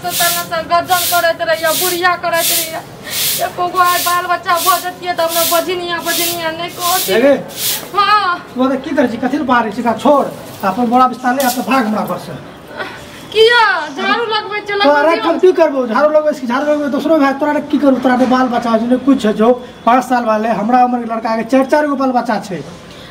से गजन करत रहिया बुढ़िया करत रहिया एको गो बाल बच्चा भ जतिए त हमरा बजनिया नहीं कहत हां वो की कर छी कथि बारे छी का छोड़ अपन बड़ा विस्तार ले आप भाग हमरा घर से किया झाड़ू लगबै चल तोरा हम की करबो झाड़ू लगबै दूसरो भाई तोरा की करू तोरा बाल बच्चा जे कुछ जो 5 साल वाले हमरा उम्र के लड़का के 4 गो बाल बच्चा छै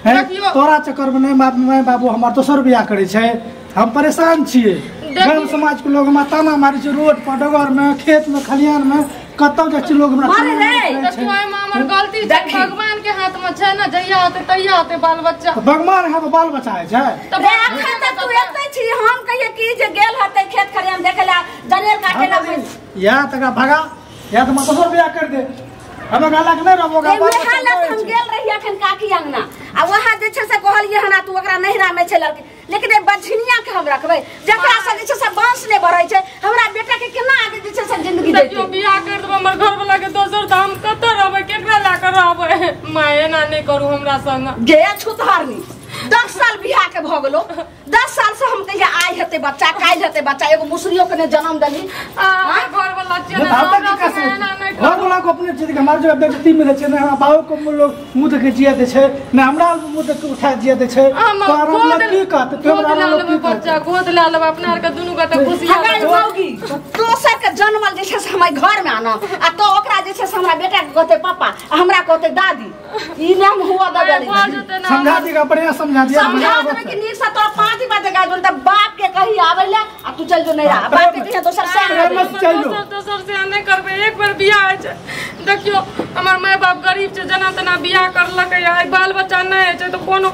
तोरा चक्कर में नहीं बाबू हमार दोसर बियाह करे छे हम परेशान छिए गांव समाज के लोग हमरा ताना मारै छै रोड पर डगर में खेत में खलियान में कतौ जे छै लोग हमरा मारे रे त तोय में हमर गलती छै भगवान के हाथ में छै ना जइया होते तइया होते बाल बच्चा भगवान हाथ बाल बच्चा छै त एखन त तू एतै छी हम कहिए की जे गेल हते खेत खलियान देखेला जनेर काटेला या तका भागा या त दोसर बियाह कर दे हम गाला के नहीं रहबो गा बात हम गेल रही अखन काकी अंगना आ वहां जे छै से कहलिए हना तू ओकरा नहिरा में छै लड़की लेकिन ए बझनिया के हम रखबै जकरा से जे छै से बांस ने भरै छै हमरा बेटा के केना आगे जे छै से जिंदगी देतै जो बियाह कर देब हमर घर वाला के दोसर त हम कत रहबै केकरा ला कर रहबै माय एना नहीं करू हमरा संग गे छुतहारनी 10 साल बियाह के भ गेलो 10 साल से हम कहिया आइ हेते बच्चा काल हेते बच्चा एगो मुसरियो के ने जन्म देली घर वाला चले घर वाला को अपने चीज के हमार जो व्यक्ति में छै ना बाबू को लोग मुंह देख जिया दे छै ना हमरा मुंह देख उठा जिया दे छै तो हमरा की कहत तो हमरा लोग की बच्चा गोद ला लेब अपना आर के दुनु के त खुशी होगी दोसर के जन्मल जे छै से हम घर में आना आ तो ओकरा जे छै से हमरा बेटा के कहते पापा हमरा कहते दादी ई नाम हुआ दादा समझा दी का बढ़िया समझा दिया समझा दे कि नीक से तो 5 बजे गा जोन त बाप के कही आवेला आ तू चल जो नहीं रहा बाप के कहिया दोसर से दोसर से नहीं करबे एक बार बियाह है देखियो हमर माय बाप गरीब छै जना तना बियाह करलक है बाल बच्चा नहीं है तो कोनो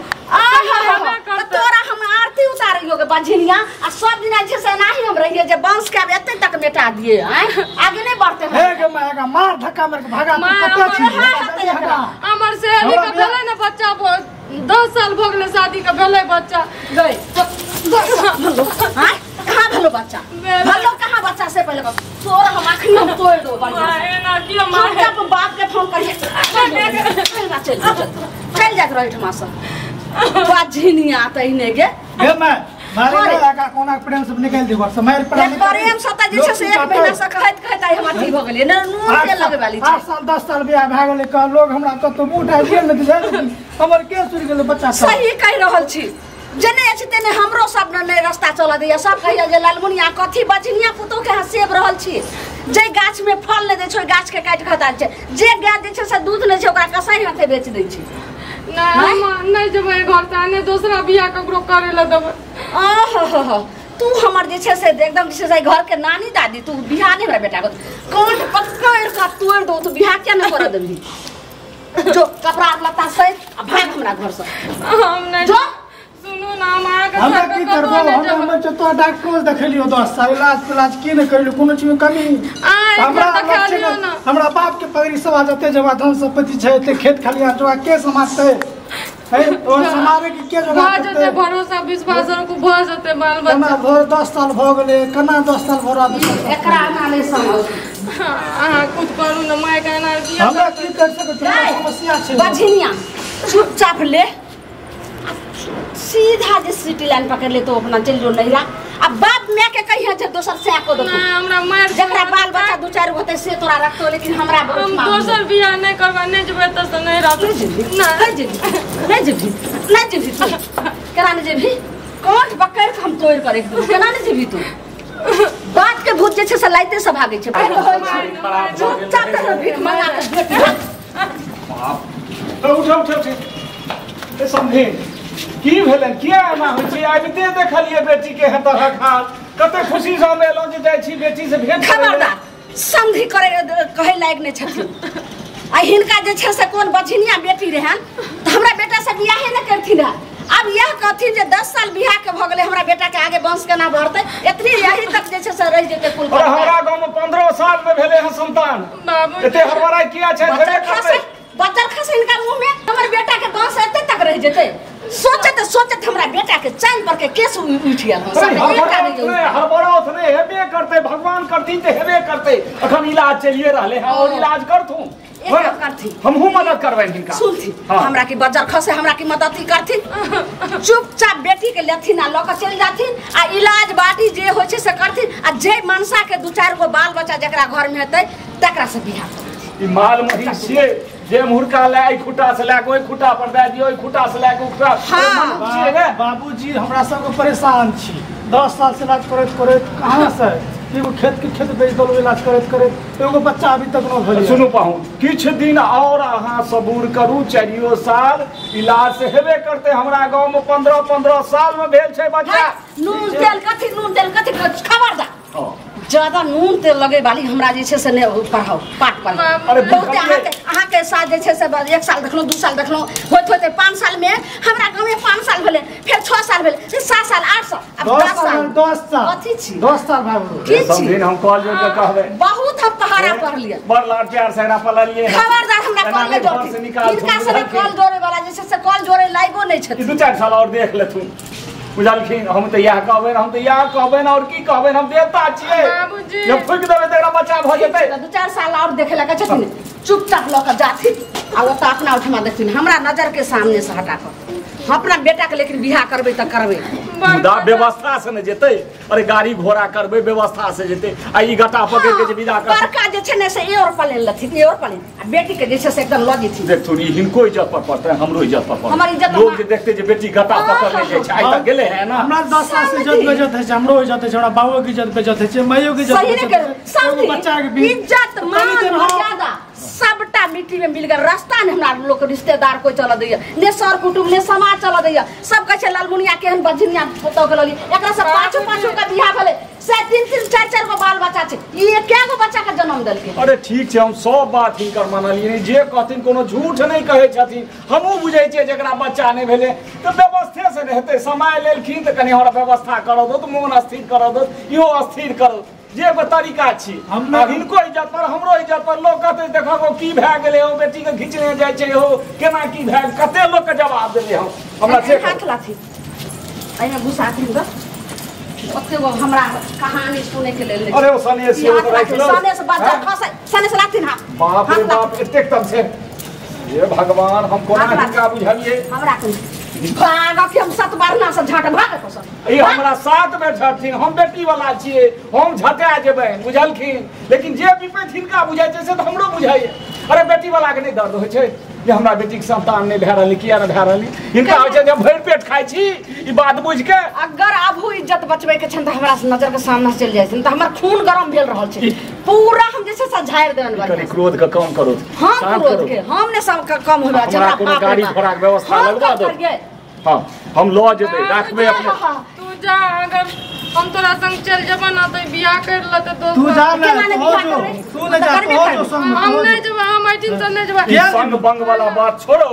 तोरा हम आरती उतारियो के बझनिया आ सब दिन जे से नाही हम रहिए जे बांस के एते तक बेटा दिए आगे नहीं बढ़ते हे के मायगा मार धक्का मार के भागा तू कत छी हमर सहेली के भेले ना बच्चा 10 साल भ गेले शादी के भेले बच्चा गई कहां भेलो बच्चा भेलो कहां बच्चा से पहले तोर हम आखिर हम तोड़ दो बढ़िया एना कियो मार जब बाप के फोन करिए चल जात रही ठमासा बझनिया तइने गे हे मैं मारे लगा कोना प्रेम से निकाल दी घर से मार पड़ा प्रेम सता जे छै से 1 महीना से कहत आई हम अथी भ गेलिए न नून के लगे वाली छै 8 साल 10 साल बियाह भ गेले का लोग हमरा कतो मुंह उठा दिए न दे हमर के सुर गेले बच्चा सही कह रहल छी जने अछि तेने हमरो सब ने रास्ता चला दिया सब कहिया जे लालमुनिया कथी बझनिया पुतो के सेब रहल छी जे गाछ में फल ले दे छै गाछ के काट खता छै जे गाय दे छै से दूध ले छै ओकरा कसाई हाथे बेच दे छै ना हम नहीं जबै घर ताने दूसरा बियाह ककरो करे ल देबै आहा तू हमर जे छै से एकदम जे छै घर के नानी दादी तू बियाह नहीं हमरा बेटा को कोन पकड़ का तोड़ दो तू बियाह क्या नहीं कर देबी जो कपड़ा लत्ता से भाग हमरा घर से हम नहीं जो सुनो ना मां के हम की करबो हम तो डॉक्टर देखलियो 10 साल इलाज की नहीं करलियो कोनो चीज में कमी हमरा बाप के पगड़ी सवा जते जवा धन संपत्ति छै ते खेत खलियान जवा के समाजते है और समारे के जवा जते भरोसा विश्वास को भ जते बाल बच्चा कना भर 10 साल भ गेले कना 10 साल भरा एकरा ना नहीं समझ कुछ करू न माय का ना हमरा की कर सके समस्या छै बझनिया चुपचाप ले सीधा जे सिटी लाइन पकड़ ले तो अपना चल जो नहिरा अब बाप मैं के कहिया जे दोसर से को दो हमरा मार जकरा बाल बच्चा 2-4 होते से तोरा रखतो लेकिन हमरा हम दोसर बियाह नहीं करबा नहीं जबै त से नहीं रहब नहीं जेबी केना नहीं जेबी कोठ पकड़ के हम तोड़ करे केना नहीं जेबी तू बात के भूत जे छै से लाइते से भागे छै चुपचाप कर भीख मंगा के बेटी उठ ए समझे की भेलन किया एना होय छै आबिते देखलिए बेटी के हेत रखाल कते खुशी से हम एलो जे जाय छी बेटी से भेंट खबरदार संधि करे कहे लायक नहीं छथिन आ हिनका जे छै से कोन बझनिया बेटी रहन त हमरा बेटा से बियाह न करथिन अब यह कहथिन जे 10 साल बियाह के भ गेले हमरा बेटा के आगे वंश केना बढ़ते इतनी यही तक जे छै से रह जेते कुल और हमरा गांव में 15 साल में भेले हैं संतान बाबू एते हरबराई किया छै बच्चा खस इनका मुंह में हमर बेटा के वंश एते तक रह जेते सोचत हमरा बेटा के चैन पर के केस उठ गया सब एकटा नहीं हरबरात नहीं हेबे करते भगवान करती ते हेबे करते अखन इलाज चलिए रहले हैं और इलाज करथू करथी हमहू मदद करबै हिनका सुनथी हमरा की बजर खसे हमरा की मदद ही करथी चुपचाप बेटी के लेथिन आ ल के चल जाथिन आ इलाज बाटी जे होय छै से करथिन आ जे मनसा के 2-4 गो बाल बच्चा जकरा घर में हेतै तकरा से बियाह करथिन। ई माल महिष छियै जे मुर्गा ले आई खुटा से ले कोई खुटा पर दे दियो खुटा से ले के खुटा छियै रे बाबूजी हमरा सब परेशान छी 10 साल से इलाज करैत कहां से एगो खेत बेच दल इलाज करैत एगो बच्चा अभी तक न भेल। सुनू पाहू किछ दिन और अहाँ सबूर करू 4 साल इलाज से हेबे करते हमरा गांव में 15 साल में भेल छै बच्चा। नून तेल कथी खबरदार ज्यादा नून तेल लगे वाली हमरा जे छै से ने पढ़ाओ पाठ पढ़ाओ। अरे बहुत अहाँ के साथ जे छै से 1 साल देखलो 2 साल देखलो होते 5 साल में हमरा गांव में 5 साल भेले फिर 6 साल भेले 7 साल 8 साल अब 10 साल कथी छी 10 साल बाबू की समझिन हम कॉल जोड़ के कहबे बहुत हम पहाड़ा पढ़ लिया बड़ लाड प्यार से पढ़लिए खबरदार हमरा कॉल में जोड़ इनका से कॉल जोड़े वाला जे छै से कॉल जोड़े लाइगो नहीं छै 2-4 साल और देख लेथुन बुझलखिन हम तो यह कहबे और की कहबे हम देवता छियै जब फूक देबे तेरा बच्चा भ जेतै 2-4 साल और देखे लगे छथिन चुपचाप ल के जाथिन आ ओ त अपना उठमा देखथिन हमरा नजर के सामने से हटा कर अपना बेटा के लेकिन बियाह करबे त करबे मुदा व्यवस्था से न जेतै अरे गाड़ी घोड़ा करबे व्यवस्था से जेतै आ ई गटा पकड़ के जे विदा कर बड़का जे छै ने से एयर प्लेन लथिन एयर प्लेन आ बेटी के जे छै से एकदम ल जेथिन देखथुन ई हिनको इज्जत पर पड़तै हमरो इज्जत पर पड़तै हमर इज्जत लोग जे देखते जे बेटी गटा पकड़ ले जाइ छै आइ तक गेले है ना हमरा 10 साल से इज्जत बेइज्जत है हमरो इज्जत है हमरा बाबू की इज्जत बेइज्जत है माइयो की इज्जत सही नहीं कर सब बच्चा के इज्जत मान मर्यादा सबटा मिट्टी में मिल गया रास्ता ने हमरा लोग रिश्तेदार कोई चल दैया ने सर कुटुम ने समाज चल दैया सब कह छै लालमुनिया केहन बजनिया फोटो के लली एकरा से पांचों का बियाह भेले से 3-4 गो बाल बच्चा छै ई क्या गो बच्चा के जन्म देलकै। अरे ठीक छै हम सब बात हिनकर मानलिए नहीं जे कहथिन कोनो झूठ नहीं कहै छथिन हमहू बुझै छियै जेकरा बच्चा नहीं भेले त व्यवस्था से रहते समय लेलखिन त कनी हमरा व्यवस्था कर दो त मोन स्थिर कर दो इहो स्थिर करो जे तरीका छी हिनको इज्जत पर हमरो इज्जत पर लोग कहते देखो की भए गेले हो बेटी के खींचने जाय छै हो केना की भए कते लोग के जवाब देबे हम हमरा से हाथ लाथी एमे घुसाथी द ओते वो हमरा कहानी सुने के लेल अरे ओ सने से राख लो सने से बच्चा फसे सने से लाथी ना बाप रे बाप एतेक तम से ये भगवान हम कोना हिनका बुझलिए हमरा भाग के हम 7 बार ना से झट भाग को ई हमरा 7 बेर झटथिन हम बेटी वाला छिए हम झटा जेबै बुझलखिन लेकिन जे विपैत हिनका बुझाइ छै से त हमरो बुझाइए अरे बेटी वाला के नहीं दर्द होय छै जे हमरा बेटी के संतान नहीं भए रहली किया नहीं भए रहली हिनका होय छै जब भरि पेट खाइ छी ई बात बुझ के अगर आबू इज्जत बचबै के छन त हमरा से नजर के सामने चल जाय छै त हमर खून गरम भेल रहल छै पूरा हम जैसे सझायर देन बानी क्रोध का कम करो हां क्रोध के हमने सब का कम होबा छै हमरा कोनो गाड़ी घोड़ा के व्यवस्था लगवा दो हां हम लो जेबै राखबे अपने तू जा अगर हम तोरा संग चल जबा ना त बियाह कर ल त तू जा ना तू ले जा तो संग हम नहीं जबा हम आइटिन से नहीं जबा ई संग बंग वाला बात छोड़ो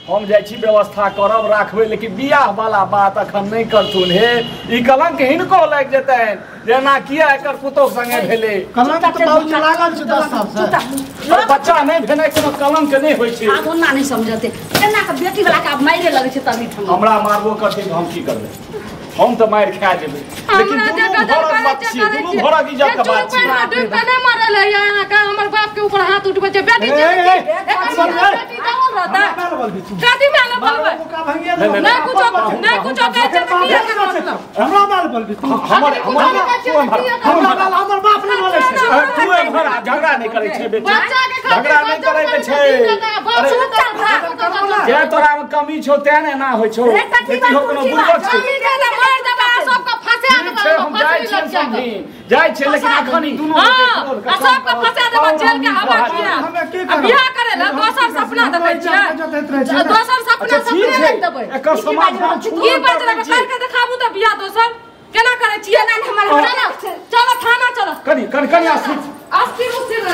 हम जाइ छी व्यवस्था करब राखबे लेकिन बियाह वाला बात अखन नहीं करथुन हे ई कलंक हिनको लाग जेतै जेना किया एकर पुतोह संगे भेले कलंक त बाबूजी लागल छै 10 साल से बच्चा नहीं भेने कोनो कलंक नहीं होय छै आब ओना नहीं समझते केना के बेटी वाला के माइरे लगे छै तभी हमरा मारबो करथिन हम की करबै हम तो मार खा जेबै लेकिन दुनू घरक इज्जत के बात छै डूब के नहीं मरल है यहां का हमर बाप के ऊपर हाथ उठबै छै बेटी बेटी डाउन रहता कथि में ना बोलबै नहीं कुछ कहै छै किया के हमरा माल बोलबी तू हमर बाप नहीं बोले छै तू घर झगड़ा नहीं करे छै बेटा झगड़ा नहीं करे के छै जे तोरा में कमी छौ ते ने ना होय छौ बेटी हो कोनो बुर्बक छै हम जाय छै लेकिन अखनी दुनू सबके फंसा देबा जेल के हवा किया बियाह करे ला दोसर सपना देखै छियै दोसर सपना सपने नहीं देबै एकर समाधान की बात रे करके देखाबू त बियाह दोसर केना करे छियै ना हमर चलो थाना चलो कनी अस्थिर अस्थिर